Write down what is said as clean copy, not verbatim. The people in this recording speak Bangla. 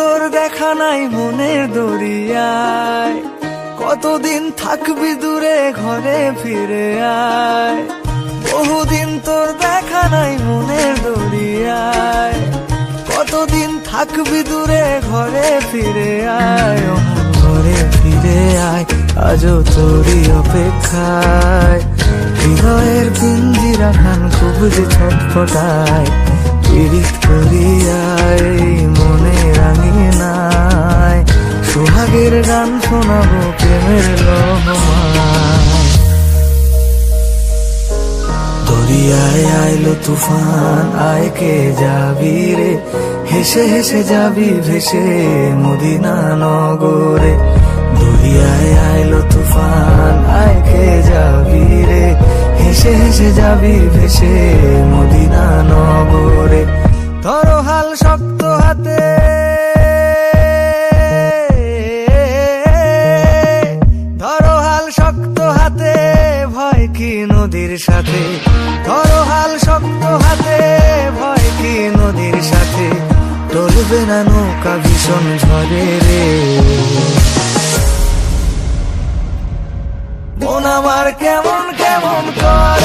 তোর দেখা নাই মনের দরিয়ায়, কতদিন থাকবি দূরে ঘরে ফিরে আয়। বহুদিন তোর দেখা নাই মনের দরিয়ায়, কতদিন থাকবি দূরে ঘরে ফিরে আয়। ঘরে ফিরে আয়, আজও তোরই অপেক্ষায়। হৃদয়ের পিঞ্জিরা খান খুব যে ছটফটায়, পীড়িত করিয়ায় মনে রাঙিয়ে নাই। সোহাগের গান শোনাবো প্রেমের লহমায়। দরিয়ায় আইলো তুফান, আয় কে যাবি রে, হেসে হেসে যাবি ভেসে মদিনা নগরে। দরিয়ায় আইলো তুফান, আয় কে যাবি রে, হেসে হেসে যাবি ভেসে মদিনা নগরে। ধরো হাল শক্ত হাতে, ধরো হাল শক্ত হাতে, ভয় কি নদীর সাথে। ধরো হাল শক্ত হাতে, ভয় কি নদীর সাথে। টলবে না নৌকা ভীষণ ঝড়ে রে। মন আমার কেমন কেমন করে